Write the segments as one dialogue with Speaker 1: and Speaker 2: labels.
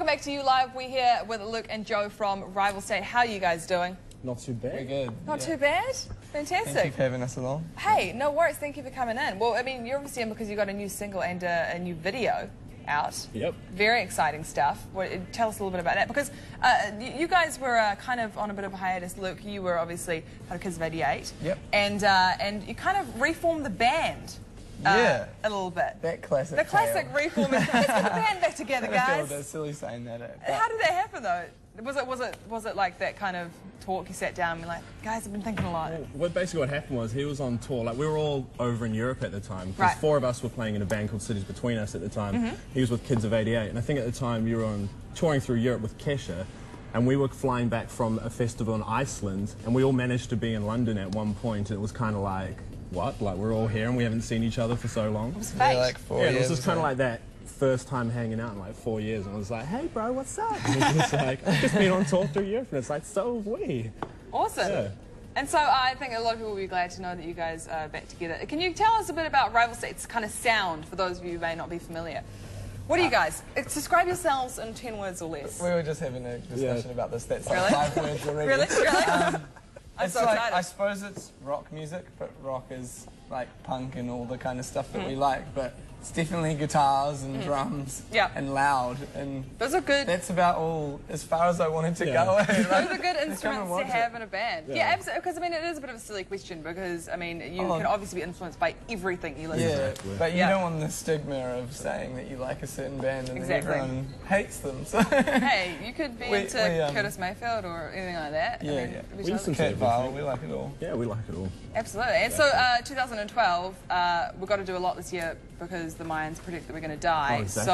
Speaker 1: welcome back to ULive. We're here with Luke and Joe from Rival State. How are you guys doing?
Speaker 2: Not too bad.
Speaker 3: Very good.
Speaker 1: Not too bad? Fantastic.
Speaker 3: Thank you for having us along.
Speaker 1: Hey, no worries. Thank you for coming in. Well, I mean, you're obviously in because you got a new single and a new video out.
Speaker 2: Yep.
Speaker 1: Very exciting stuff. Tell us a little bit about that, because you guys were kind of on a bit of a hiatus. Luke, you were obviously part of Kids of 88.
Speaker 3: Yep.
Speaker 1: And you kind of reformed the band.
Speaker 3: Yeah.
Speaker 1: A little bit.
Speaker 3: That classic.
Speaker 1: The classic reforming. Let's get the band back together, guys.
Speaker 3: That's silly saying that.
Speaker 1: How did that happen, though? Was it like that kind of talk? You sat down and were like, guys, I've been thinking a lot.
Speaker 2: Well, basically what happened was he was on tour. Like, we were all over in Europe at the time. Because
Speaker 1: Right.
Speaker 2: 4 of us were playing in a band called Cities Between Us at the time. He was with Kids of 88. And I think at the time you were touring through Europe with Kesha. And we were flying back from a festival in Iceland. And we all managed to be in London at one point. And it was kind of like, what? Like, we're all here and we haven't seen each other for so long.
Speaker 1: It was fate.
Speaker 3: Yeah, like 4
Speaker 2: Yeah,
Speaker 3: years.
Speaker 2: it was just kind of like that. First time hanging out in like 4 years, and I was like, hey bro, what's up? And it's just like, I've just been on tour through Europe, and it's like, so have we.
Speaker 1: Awesome.
Speaker 2: Yeah.
Speaker 1: And so I think a lot of people will be glad to know that you guys are back together. Can you tell us a bit about Rival State's kind of sound, for those of you who may not be familiar? What are you guys? Describe yourselves in 10 words or less.
Speaker 3: We were just having a discussion about this. That's like
Speaker 1: Really?
Speaker 3: 5 words already.
Speaker 1: Really? Really?
Speaker 3: I'm
Speaker 1: I'm so
Speaker 3: like,
Speaker 1: excited.
Speaker 3: I suppose it's rock music, but rock is like punk and all the kind of stuff that we like. But it's definitely guitars and drums and loud. And
Speaker 1: Those are good.
Speaker 3: that's about all as far as I wanted to go.
Speaker 1: Those
Speaker 3: Like,
Speaker 1: are good instruments to
Speaker 3: watch
Speaker 1: have in a band. Yeah, absolutely. Because I mean, it is a bit of a silly question, because I mean, you can obviously be influenced by everything you listen to.
Speaker 3: but you don't want the stigma of saying that you like a certain band and then everyone hates them. So
Speaker 1: Hey, you could be into Curtis Mayfield or anything like that.
Speaker 3: Yeah,
Speaker 1: I mean,
Speaker 3: yeah.
Speaker 1: we
Speaker 2: We
Speaker 1: totally-
Speaker 2: listen
Speaker 3: Cat Vile, we like it all.
Speaker 2: Yeah, we like it all.
Speaker 1: Absolutely. And so 2012, we've got to do a lot this year because the Mayans predict that we're going to die.
Speaker 2: Oh, exactly.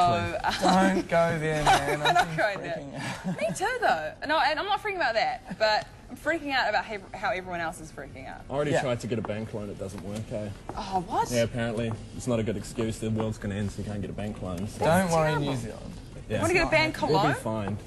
Speaker 1: So
Speaker 3: Don't go there, man.
Speaker 1: I'm not going there. Me too, though. No, and I'm not freaking about that, but I'm freaking out about how everyone else is freaking out.
Speaker 2: I already tried to get a bank loan, it doesn't work, eh?
Speaker 1: Oh, what?
Speaker 2: Yeah, apparently. It's not a good excuse. The world's going to end, so you can't get a bank loan. So.
Speaker 3: Don't worry,
Speaker 1: terrible.
Speaker 3: New Zealand.
Speaker 2: Yeah.
Speaker 1: Want to get a bank
Speaker 2: We'll
Speaker 1: cologne?
Speaker 2: be fine.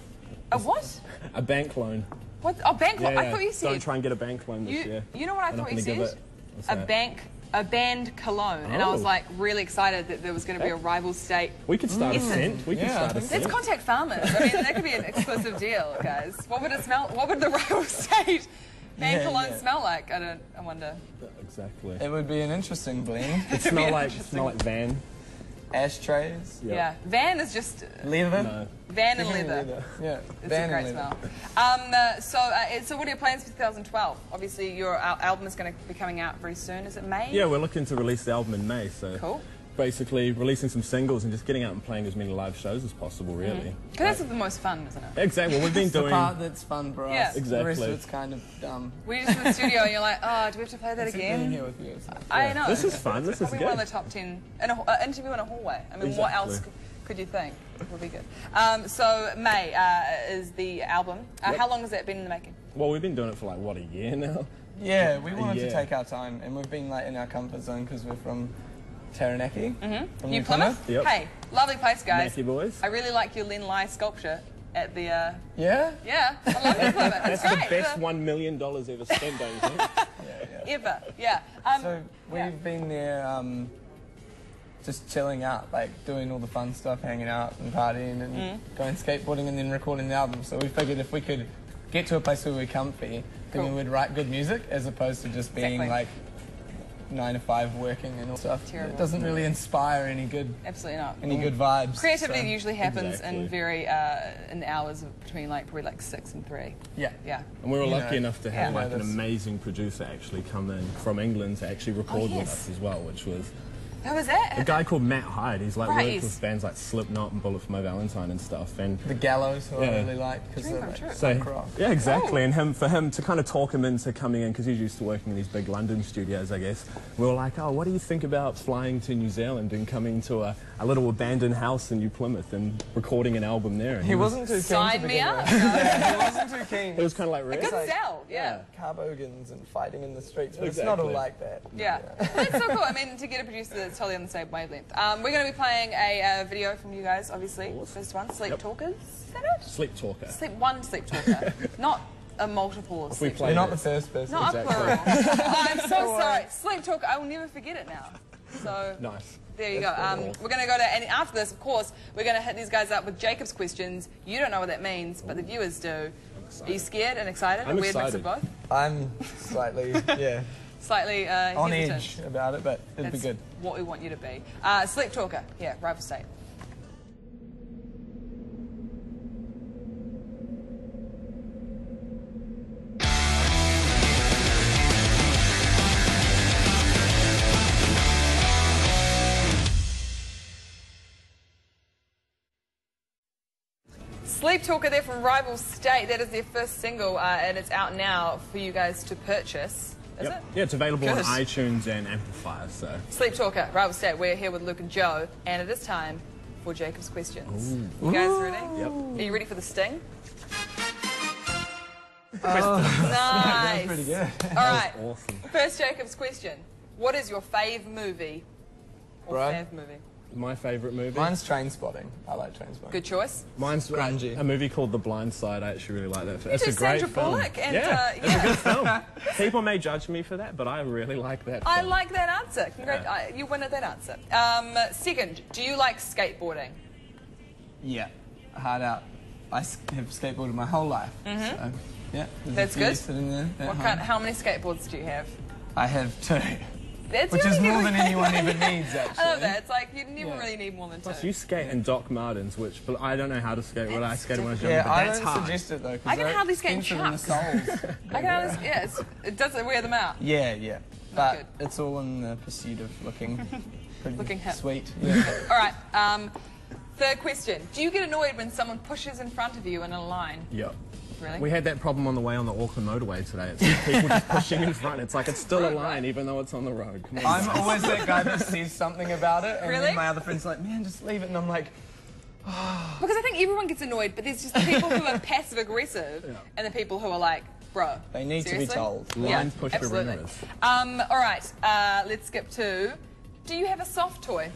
Speaker 1: A what?
Speaker 2: A bank loan.
Speaker 1: What? Oh, bank loan.
Speaker 2: Yeah,
Speaker 1: I thought you said.
Speaker 2: Don't try and get a bank loan this year.
Speaker 1: You know what I
Speaker 2: They're not
Speaker 1: thought you
Speaker 2: gonna give
Speaker 1: said?
Speaker 2: it. What's
Speaker 1: A
Speaker 2: that?
Speaker 1: a band cologne, and I was
Speaker 2: Oh.
Speaker 1: like really excited that there was going to be a Rival State.
Speaker 2: We could start a
Speaker 1: Essence.
Speaker 2: scent. We could start a scent.
Speaker 1: Let's contact farmers. I mean, that could be an exclusive deal, guys. What would it smell? What would the Rival State band cologne smell like? I wonder.
Speaker 2: Exactly.
Speaker 3: It would be an interesting blend.
Speaker 2: It smell like van.
Speaker 3: Ashtrays.
Speaker 2: Yep.
Speaker 1: Yeah, van is just
Speaker 3: Leather.
Speaker 2: No.
Speaker 1: van and
Speaker 3: Definitely
Speaker 1: leather.
Speaker 3: Yeah.
Speaker 1: It's
Speaker 3: Van
Speaker 1: a great
Speaker 3: and leather.
Speaker 1: smell. So what are your plans for 2012? Obviously, your album is going to be coming out very soon. Is it May?
Speaker 2: Yeah, we're looking to release the album in May, so
Speaker 1: Cool.
Speaker 2: basically releasing some singles and just getting out and playing as many live shows as possible, really.
Speaker 1: Because that's the most fun, isn't it?
Speaker 2: Exactly. Well, we've been
Speaker 3: It's the
Speaker 2: doing.
Speaker 3: part that's fun for us.
Speaker 1: Yeah.
Speaker 3: The rest
Speaker 2: Exactly.
Speaker 3: of it's kind of dumb.
Speaker 1: We're just in the studio and you're like, oh, do we have to play that
Speaker 3: Being
Speaker 1: again?
Speaker 3: here with you. Is
Speaker 1: I know.
Speaker 2: This is fun. This is
Speaker 1: Probably
Speaker 2: good.
Speaker 1: one of the top 10 in an interview in a hallway. I mean, what else could you think would be good? So May is the album. How long has that been in the making?
Speaker 2: Well, we've been doing it for like what, a year now.
Speaker 3: Yeah, we wanted to
Speaker 2: Yeah.
Speaker 3: take our time, and we've been like in our comfort zone because we're from Taranaki. From
Speaker 1: You
Speaker 3: New
Speaker 1: Plymouth?
Speaker 2: Yep.
Speaker 1: Hey, lovely place, guys.
Speaker 2: Mackie boys.
Speaker 1: I really like your Len Lai sculpture at the.
Speaker 3: Yeah.
Speaker 1: Yeah, I love New Plymouth. It's
Speaker 2: That's
Speaker 1: great.
Speaker 2: the best $1 million ever spent, don't you think?
Speaker 1: Ever. Yeah.
Speaker 3: So we've been there, just chilling out, like doing all the fun stuff, hanging out and partying and going skateboarding, and then recording the album. So we figured if we could get to a place where we're comfy, then we would write good music as opposed to just being like 9 to 5 working and all stuff.
Speaker 1: Terrible.
Speaker 3: It doesn't really inspire any good
Speaker 1: Absolutely not.
Speaker 3: vibes.
Speaker 1: Creativity
Speaker 3: so-
Speaker 1: usually happens
Speaker 2: Exactly.
Speaker 1: in very in the hours of between probably 6 and 3.
Speaker 3: Yeah.
Speaker 1: Yeah.
Speaker 2: And we were
Speaker 3: You
Speaker 2: lucky
Speaker 3: know,
Speaker 2: enough to have
Speaker 3: yeah.
Speaker 2: like an amazing producer actually come in from England to actually record with
Speaker 1: yes.
Speaker 2: us as well, which was
Speaker 1: How was that?
Speaker 2: a guy called Matt Hyde. He's like
Speaker 1: Right,
Speaker 2: worked with bands like Slipknot and Bullet for My Valentine and stuff. And
Speaker 3: The Gallows, who I
Speaker 2: Yeah.
Speaker 3: really like because
Speaker 1: Dream
Speaker 3: they're
Speaker 1: come
Speaker 3: like
Speaker 1: true.
Speaker 3: punk rock.
Speaker 2: yeah, exactly.
Speaker 1: Oh.
Speaker 2: And for him to kind of talk him into coming in, because he's used to working in these big London studios, I guess. We were like, oh, what do you think about flying to New Zealand and coming to a little abandoned house in New Plymouth and recording an album there? And
Speaker 3: He wasn't too keen
Speaker 1: Sign
Speaker 3: to
Speaker 1: me
Speaker 3: begin
Speaker 1: up.
Speaker 3: with. Yeah, he wasn't too keen.
Speaker 2: It was kind of like, really?
Speaker 1: Good
Speaker 3: like-
Speaker 1: sell. Yeah.
Speaker 3: Carbogans and fighting in the streets, but it's not all
Speaker 2: Exactly.
Speaker 3: like that.
Speaker 1: Yeah. That's so cool. I mean, to get a producer that's totally on the same wavelength. We're going to be playing a video from you guys, obviously. First one, Sleep Talkers. Is that it?
Speaker 2: Sleep Talker.
Speaker 1: Sleep Talker. Not a multiple of
Speaker 2: we
Speaker 1: sleep
Speaker 2: play
Speaker 3: You're
Speaker 1: talkers.
Speaker 3: not the first person.
Speaker 1: Not a plural. Oh, I'm so sorry. Sleep Talker. I will never forget it now. So
Speaker 2: Nice.
Speaker 1: there you go. We're going to go to, and after this, of course, we're going to hit these guys up with Jacob's questions. You don't know what that means, but the viewers do. Are you scared and excited?
Speaker 2: I'm
Speaker 1: A weird mix
Speaker 2: excited.
Speaker 1: of both?
Speaker 3: I'm slightly,
Speaker 1: Slightly
Speaker 3: on
Speaker 1: hesitant.
Speaker 3: edge about it, but it'd be
Speaker 1: That's
Speaker 3: good.
Speaker 1: what we want you to be. Sleep Talker, yeah, Rival State. Sleep Talker there from Rival State. That is their first single, and it's out now for you guys to purchase. Is it?
Speaker 2: Yeah, it's available on
Speaker 1: Good.
Speaker 2: iTunes and Amplifier, so.
Speaker 1: Sleep Talker, Rival State. We're here with Luke and Joe, and it is time for Jacob's questions. You guys ready?
Speaker 2: Yep.
Speaker 1: Are you ready for the sting?
Speaker 3: That's
Speaker 1: Nice.
Speaker 3: pretty good.
Speaker 1: All right.
Speaker 2: Awesome.
Speaker 1: First Jacob's question. What is your fave movie? Or
Speaker 3: Right.
Speaker 1: fav movie?
Speaker 2: My favourite movie?
Speaker 3: Mine's Trainspotting. I like Trainspotting.
Speaker 1: Good choice.
Speaker 2: Mine's
Speaker 3: Grungy.
Speaker 2: a movie called The Blind Side. I actually really like that. It's
Speaker 1: do
Speaker 2: a great
Speaker 1: Sandra
Speaker 2: film.
Speaker 1: Bullock and,
Speaker 2: yeah, it's
Speaker 1: yeah.
Speaker 2: a good film. People may judge me for that, but I really like that film.
Speaker 1: I like that answer. You win at that answer. Second, do you like skateboarding?
Speaker 3: Yeah, hard out. I have skateboarded my whole life. So, yeah, there's
Speaker 1: That's
Speaker 3: a few
Speaker 1: good.
Speaker 3: sitting there at
Speaker 1: What
Speaker 3: home.
Speaker 1: kind? How many skateboards do you have?
Speaker 3: I have 2.
Speaker 1: That's
Speaker 3: Which
Speaker 1: really
Speaker 3: is more
Speaker 1: good.
Speaker 3: than anyone ever needs, actually.
Speaker 1: I love that. It's like you never
Speaker 3: Yeah.
Speaker 1: really need more than 2.
Speaker 2: Plus, you skate in Doc Martens, which but I don't know how to skate. But I
Speaker 1: That's
Speaker 2: skated when I was
Speaker 3: Yeah,
Speaker 2: younger, but
Speaker 3: I
Speaker 2: that's
Speaker 3: don't
Speaker 2: hard.
Speaker 3: suggest it though. 'cause
Speaker 1: I can
Speaker 3: they're
Speaker 1: hardly skate in
Speaker 3: expensive and the soles.
Speaker 1: I can always, yeah, it doesn't wear them out.
Speaker 3: Yeah. But
Speaker 1: good.
Speaker 3: it's all in the pursuit of looking pretty
Speaker 1: Looking hip.
Speaker 3: sweet. Yeah.
Speaker 1: All right. Third question. Do you get annoyed when someone pushes in front of you in a line?
Speaker 2: Yep.
Speaker 1: Really?
Speaker 2: We had that problem on the way on the Auckland motorway today. It's like people just pushing in front. It's like it's still a line, even though it's on the road. Come on,
Speaker 3: I'm
Speaker 2: guys.
Speaker 3: always that guy that says something about it, and
Speaker 1: Really?
Speaker 3: then my other friend's like, "Man, just leave it," and I'm like,
Speaker 1: Because I think everyone gets annoyed, but there's just the people who are passive aggressive and the people who are like, bro.
Speaker 3: They need to be
Speaker 1: seriously?
Speaker 3: told.
Speaker 2: Lines push for
Speaker 1: absolutely.
Speaker 2: winners.
Speaker 1: All right. Let's skip to. Do you have a soft toy?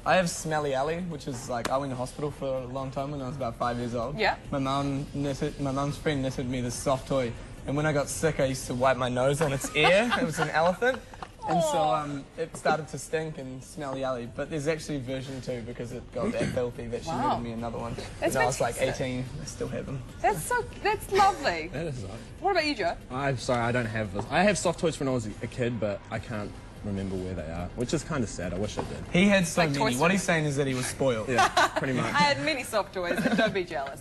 Speaker 3: I have Smelly Alley, which is like I went to hospital for a long time when I was about 5 years old.
Speaker 1: Yeah.
Speaker 3: My mum's friend knitted me this soft toy, and when I got sick, I used to wipe my nose on its ear. It was an elephant, and so it started to stink and smell yelly. But there's actually version 2 because it got that filthy that she
Speaker 1: Wow.
Speaker 3: knitted me another one.
Speaker 1: That's
Speaker 3: When I was like
Speaker 1: fantastic.
Speaker 3: 18, I still have them.
Speaker 1: That's lovely.
Speaker 2: That is nice.
Speaker 1: What about you, Joe?
Speaker 2: I'm sorry, I don't have this. I have soft toys when I was a kid, but I can't remember where they are, which is kind of sad. I wish I did.
Speaker 3: He had so
Speaker 1: Like Toy
Speaker 3: many.
Speaker 1: Story.
Speaker 3: What he's saying is that he was spoiled.
Speaker 2: Yeah, pretty much.
Speaker 1: I had many soft toys, and don't be jealous.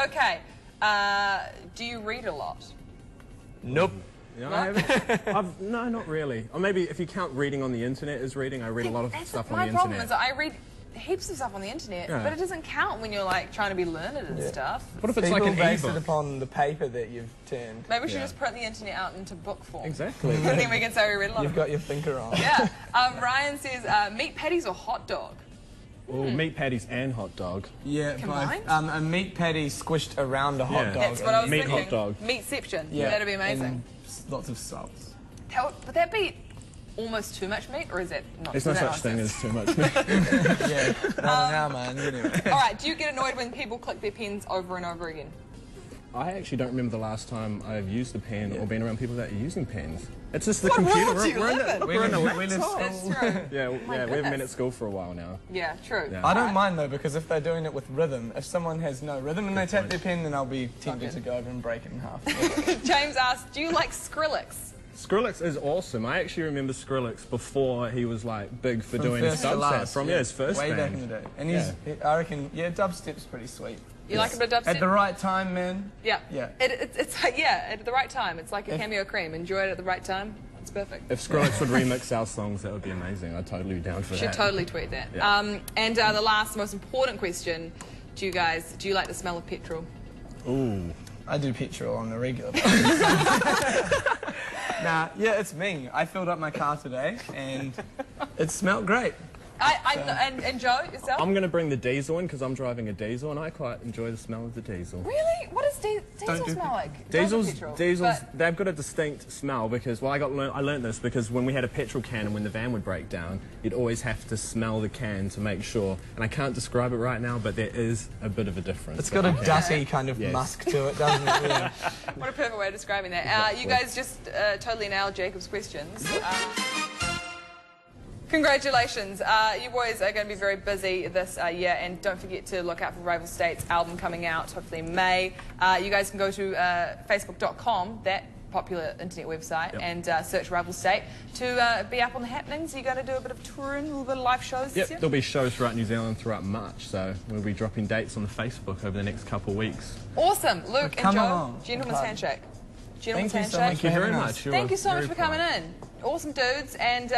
Speaker 1: Okay. Do you read a lot?
Speaker 3: Nope.
Speaker 2: No, I haven't. No, not really. Or maybe if you count reading on the internet as reading, I read a lot of
Speaker 1: That's
Speaker 2: stuff on
Speaker 1: my
Speaker 2: the
Speaker 1: problem
Speaker 2: internet.
Speaker 1: is that I read heaps of stuff on the internet,
Speaker 2: Yeah.
Speaker 1: but it doesn't count when you're like trying to be learned and stuff.
Speaker 2: What if it's
Speaker 3: People
Speaker 2: like an
Speaker 3: base it
Speaker 2: ebook?
Speaker 3: upon the paper that you've turned.
Speaker 1: Maybe we should
Speaker 2: Yeah.
Speaker 1: just put the internet out into book form.
Speaker 2: Exactly.
Speaker 1: And then we can say we read a lot
Speaker 3: You've
Speaker 1: of
Speaker 3: got your thinker on.
Speaker 1: Yeah. Ryan says, meat patties or hot dog?
Speaker 2: Well, meat patties and hot dog.
Speaker 3: Yeah,
Speaker 1: Combined?
Speaker 3: both. A meat patty squished around a hot
Speaker 2: Yeah.
Speaker 3: dog.
Speaker 1: That's what I was
Speaker 2: meat
Speaker 1: thinking.
Speaker 2: hot dog.
Speaker 1: Meatception.
Speaker 3: Yeah,
Speaker 1: That'd be amazing.
Speaker 3: and lots of salt.
Speaker 1: Would that be almost too much meat, or is that not?
Speaker 2: There's no
Speaker 1: is that
Speaker 2: such thing
Speaker 1: nonsense?
Speaker 2: as too much meat.
Speaker 3: Yeah, now, man. Anyway.
Speaker 1: All right. Do you get annoyed when people click their pens over and over again?
Speaker 2: I actually don't remember the last time I've used a pen or been around people that are using pens. It's just the
Speaker 1: What
Speaker 2: computer.
Speaker 1: world do you live in?
Speaker 2: We're in a
Speaker 3: We live
Speaker 2: laptop.
Speaker 1: That's true.
Speaker 2: Yeah,
Speaker 1: my
Speaker 2: we haven't been
Speaker 1: goodness.
Speaker 2: at school for a while now.
Speaker 1: Yeah, true.
Speaker 2: Yeah.
Speaker 3: I don't mind though because if they're doing it with rhythm, if someone has no rhythm and they tap their pen, then I'll be tempted to go over and break it in half.
Speaker 1: James asked, do you like Skrillex?
Speaker 2: Skrillex is awesome. I actually remember Skrillex before he was like big for doing
Speaker 3: first to
Speaker 2: dubstep.
Speaker 3: last,
Speaker 2: From his first
Speaker 3: way
Speaker 2: band.
Speaker 3: back in the day, and he's, I reckon, dubstep's pretty sweet.
Speaker 1: You like a bit of dubstep?
Speaker 3: At the right time, man.
Speaker 1: Yeah.
Speaker 3: Yeah.
Speaker 1: It's like, yeah, at the right time. It's like a cameo cream. Enjoy it at the right time. It's perfect.
Speaker 2: If Skrillex would remix our songs, that would be amazing. I'd totally be down for
Speaker 1: Should
Speaker 2: that.
Speaker 1: totally tweet that.
Speaker 2: Yeah.
Speaker 1: And the last, most important question to you guys: do you like the smell of petrol?
Speaker 2: Ooh.
Speaker 3: I do petrol on a regular basis. Nah, yeah, it's me. I filled up my car today, and it smelled great.
Speaker 1: And Joe, yourself?
Speaker 2: I'm going to bring the diesel in because I'm driving a diesel and I quite enjoy the smell of the diesel.
Speaker 1: Really? What does diesel
Speaker 3: Don't do
Speaker 1: smell like?
Speaker 2: Diesels,
Speaker 1: Petrol,
Speaker 2: diesels,
Speaker 1: but-
Speaker 2: they've got a distinct smell because, well, I learned this because when we had a petrol can and when the van would break down, you'd always have to smell the can to make sure. And I can't describe it right now, but there is a bit of a difference.
Speaker 3: It's got a dusty kind of
Speaker 2: Yes.
Speaker 3: musk to it, doesn't it? Yeah.
Speaker 1: What a perfect way of describing that. You guys just totally nailed Jacob's questions. Congratulations. You boys are going to be very busy this year, and don't forget to look out for Rival State's album coming out, hopefully in May. You guys can go to facebook.com, that popular internet website, and search Rival State to be up on the happenings. You're going to do a bit of touring, a little bit of live shows this year?
Speaker 2: There'll be shows throughout New Zealand throughout March, so we'll be dropping dates on the Facebook over the next couple of weeks.
Speaker 1: Awesome. Luke and Joe,
Speaker 3: along.
Speaker 1: Gentleman's handshake. Gentleman's
Speaker 3: Thank you so
Speaker 1: handshake.
Speaker 3: much.
Speaker 2: Thank you very much.
Speaker 1: Thank you so much for coming in. Awesome dudes, and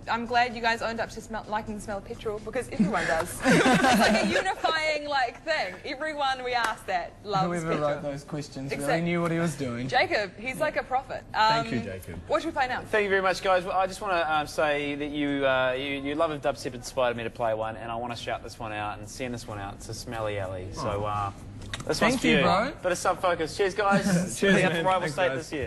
Speaker 1: I'm glad you guys owned up to liking the smell of petrol, because everyone does. It's like a unifying thing. Everyone we asked that loves
Speaker 3: Whoever
Speaker 1: petrol.
Speaker 3: wrote those questions
Speaker 1: Exactly.
Speaker 3: really knew what he was doing.
Speaker 1: Jacob, he's like a prophet.
Speaker 2: Thank you, Jacob.
Speaker 1: What should we play now?
Speaker 4: Thank you very much, guys. Well, I just want to say that you love of dubstep inspired me to play one, and I want to shout this one out and send this one out to Smelly Alley. So this one's
Speaker 3: Thank
Speaker 4: for
Speaker 3: you, bro.
Speaker 4: Bit of sub focus. Cheers, guys.
Speaker 2: Cheers,
Speaker 4: See you at
Speaker 2: man.
Speaker 4: the Rival
Speaker 2: Thanks,
Speaker 4: State
Speaker 2: guys.
Speaker 4: this year.